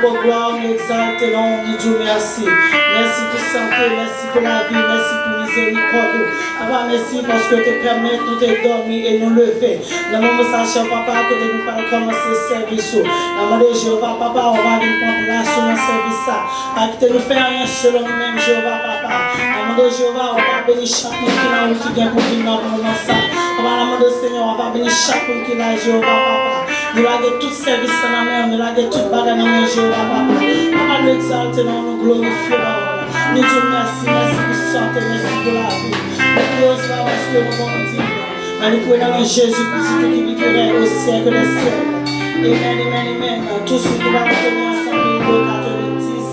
Pour gloire, nous exaltons, nous disons merci. Merci pour santé, merci pour la vie, merci pour miséricorde. Papa, merci parce que tu permets de nous dormir et nous lever. Dans le moment où papa, que nous pas commencer le service. Dans le moment de Jéhovah, papa, on va venir prendre place sur le service. Pas que tu nous fais rien selon nous-mêmes, Jéhovah, papa. Dans le moment de Jéhovah, on va bénir chaque monde qui a qui vient pour venir dans le moment ça. Papa, dans le moment de Seigneur, on va bénir chaque monde qui a Jéhovah, papa. Nous avons tout service dans la main, nous avons tout bagage dans la main, Jéhovah, papa. Papa, nous exaltons, nous glorifions. Nous disons merci, merci pour santé, merci pour la vie. Nous prions cela parce que nous sommes dignes. Mais nous prions dans Jésus-Christ qui vivrait au siècle des siècles. Amen, amen, amen. Tous ceux qui vont tenir ensemble, le 90,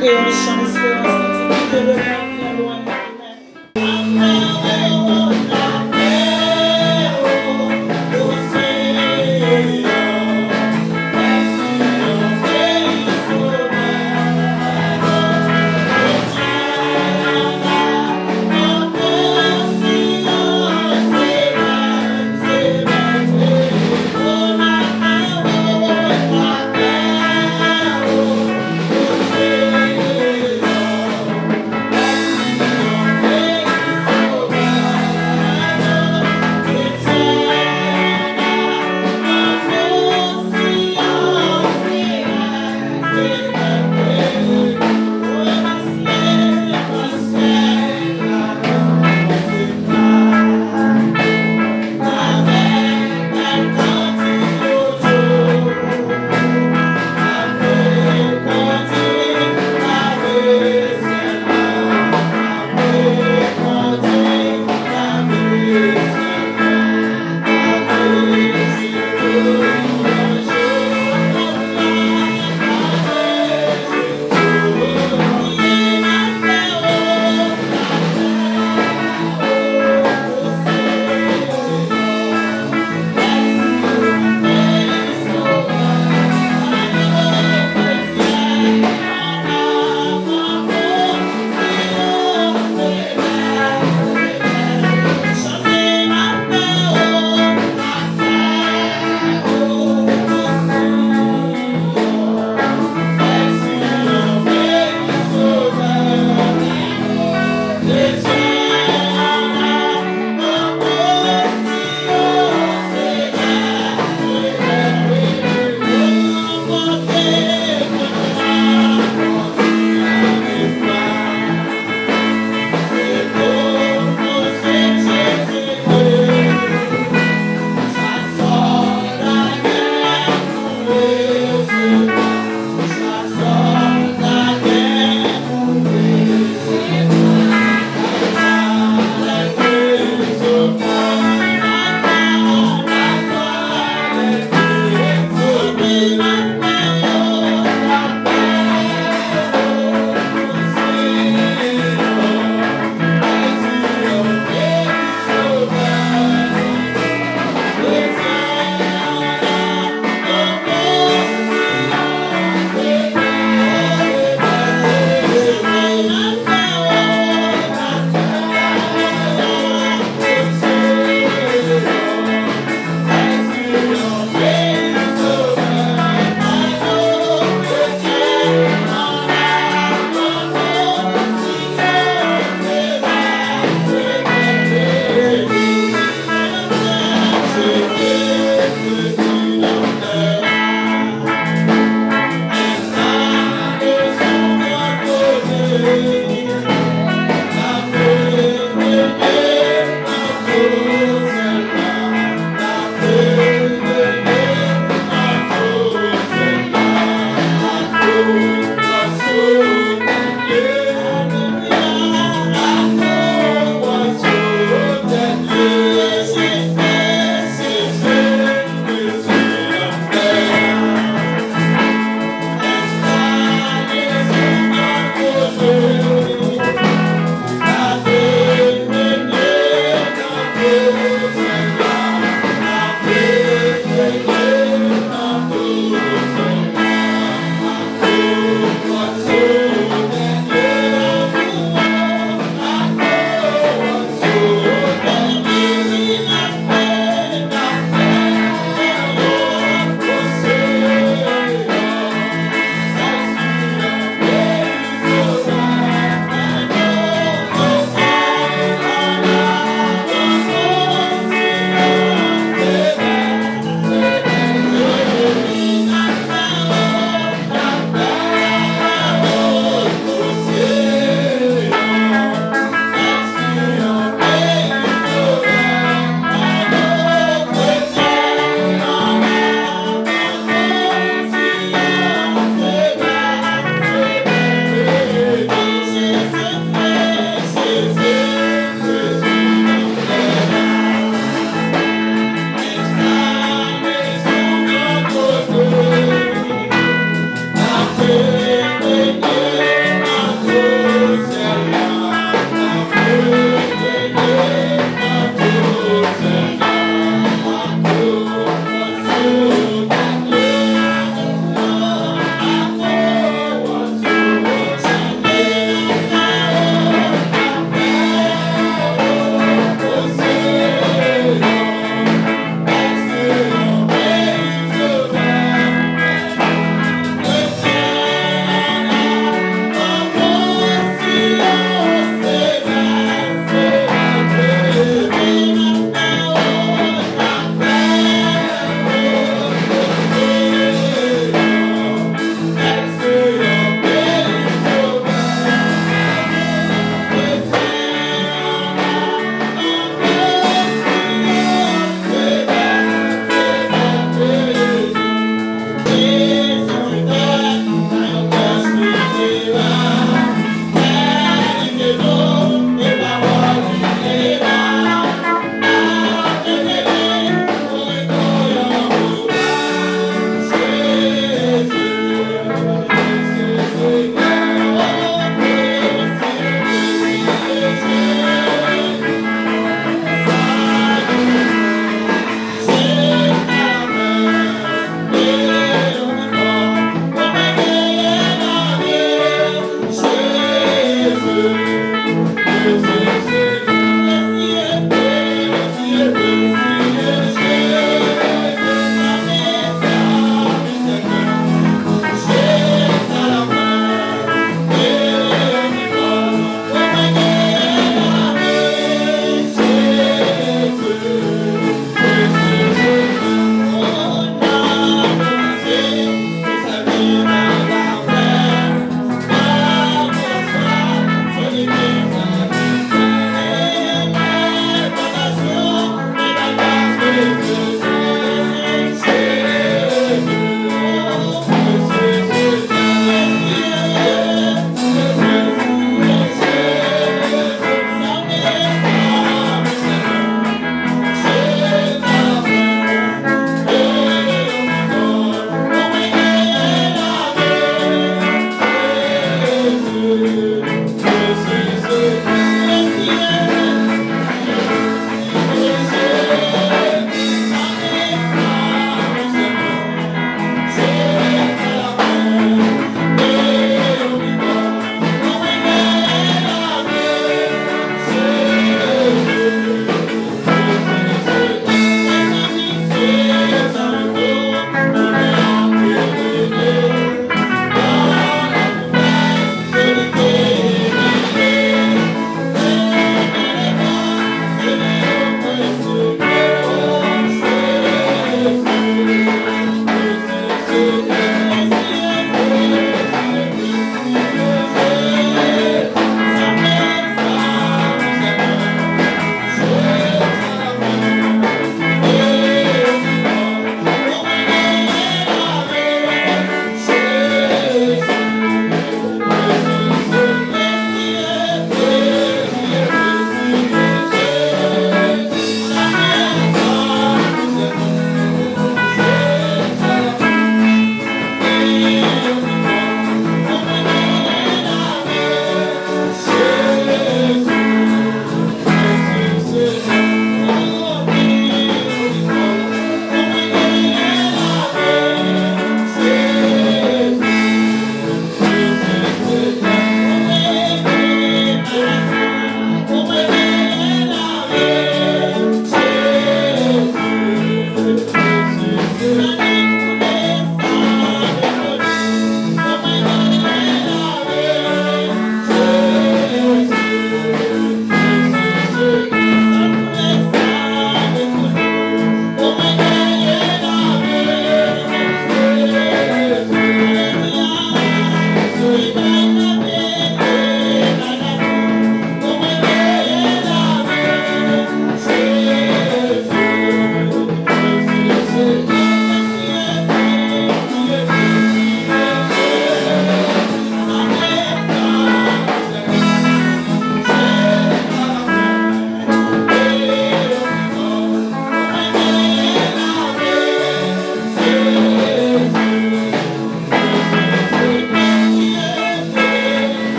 créons le champ d'espérance, quittez le monde qui est loin. Amen.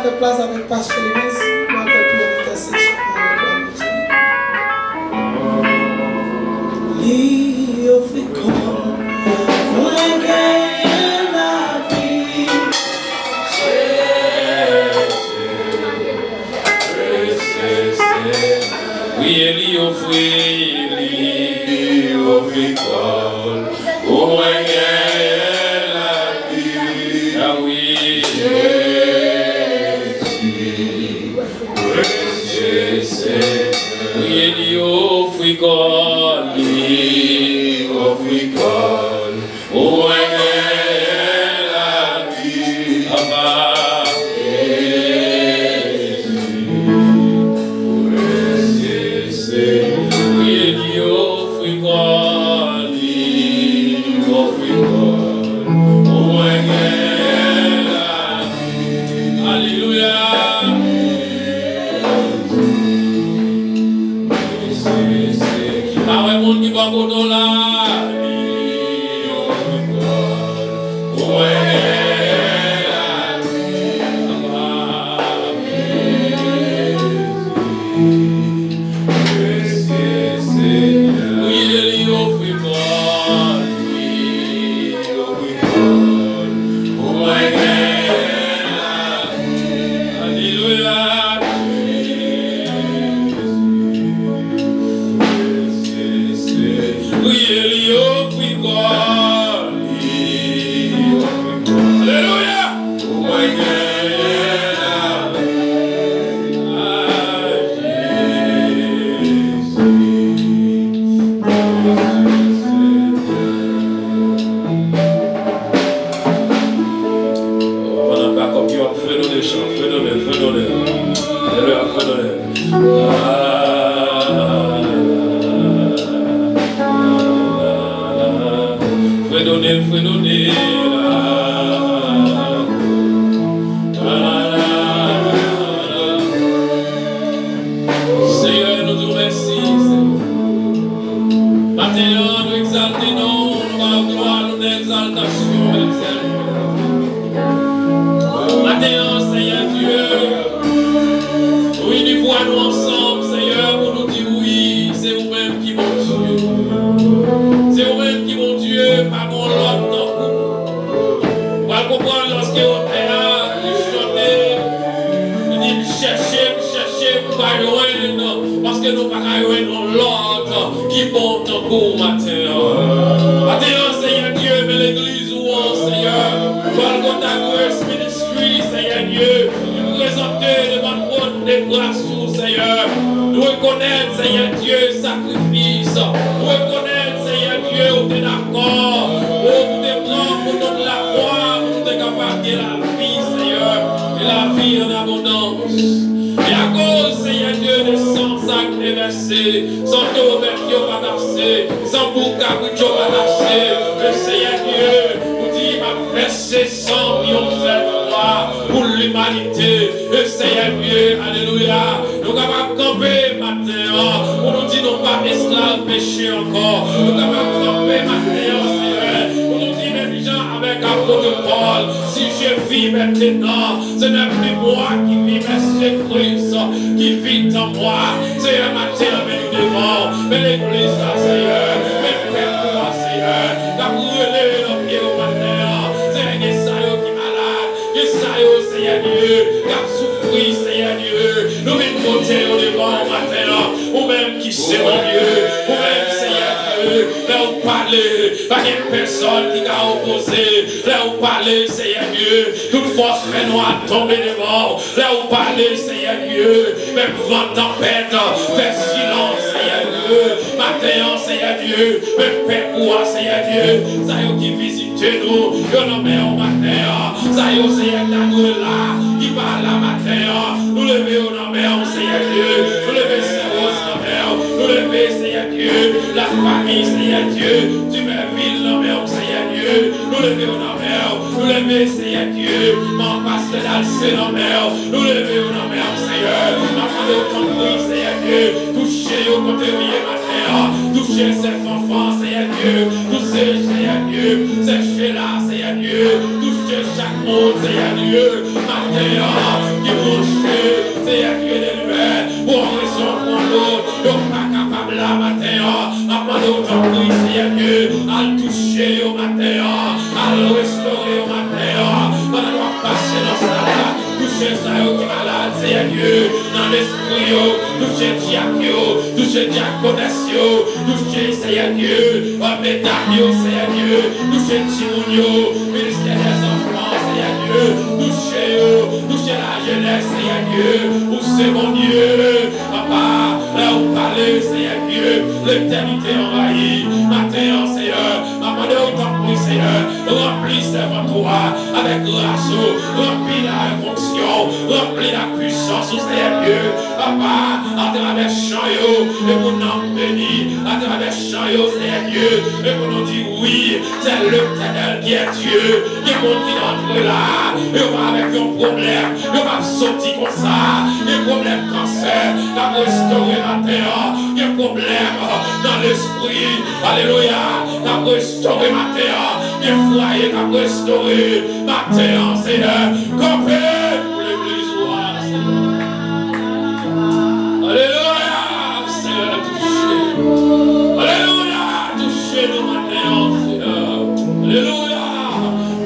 faire place avec Pasteur Lévis. On va faire prière d'intercession. Lui offrit comme moi gagne la vie. Oui, lui offrit comme moi gagne la vie. Ah oui, oui, lui offrit comme moi gagne la vie. Ah bah. Touche chaque monde, Seigneur Dieu, matin, qui ça qui est malade, Seigneur Dieu, dans l'esprit, toucher Diacre, toucher Diaconesse, toucher Seigneur Dieu, mesdames, Seigneur Dieu, toucher Timounio, ministère des enfants, Seigneur Dieu, toucher la jeunesse, Seigneur Dieu, où c'est mon Dieu, papa, là où parler, Seigneur Dieu, l'éternité envahie, matin, Seigneur, maman de autant pour Seigneur, remplis devant toi avec grâce, remplis la fonction, remplis la puissance, Seigneur Dieu, papa, à travers chant, et pour nous béni, à travers chant, Seigneur Dieu, et pour nous dire oui, c'est l'Éternel qui est Dieu, qui est mon qui entre là, et on va avec un problème, et on va sortir comme ça, un problème cancer, qui a restauré la terre, il y a un problème dans l'esprit, alléluia, qui a restauré ma terre, il y a un foyer qui a restauré ma terre, Seigneur, campez pour l'église, alléluia, Seigneur, touchez, alléluia, touchez-nous maintenant, Seigneur, alléluia,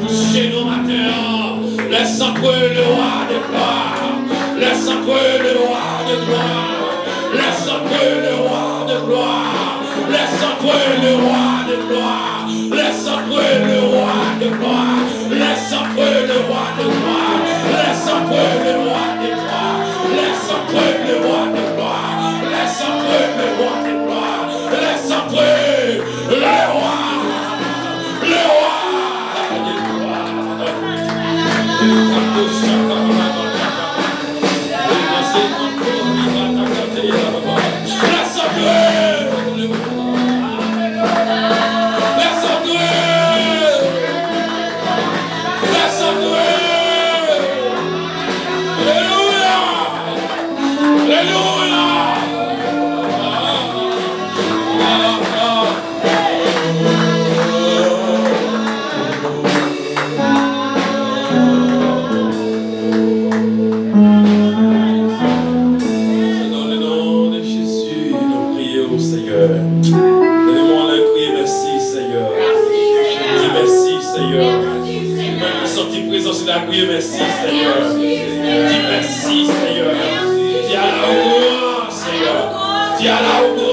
touchez-nous maintenant, laisse entrer le roi de gloire, laisse entrer le roi de gloire, laisse entrer le roi de gloire, laisse entrer le roi de gloire, laisse entrer le roi de gloire, laisse entrer le roi de gloire, laisse entrer le roi de gloire, laisse entrer le roi de gloire, laisse entrer le roi de gloire, laisse entrer le roi de gloire. Merci Seigneur, dis merci Seigneur, dis à la louange Seigneur, dis à la louange.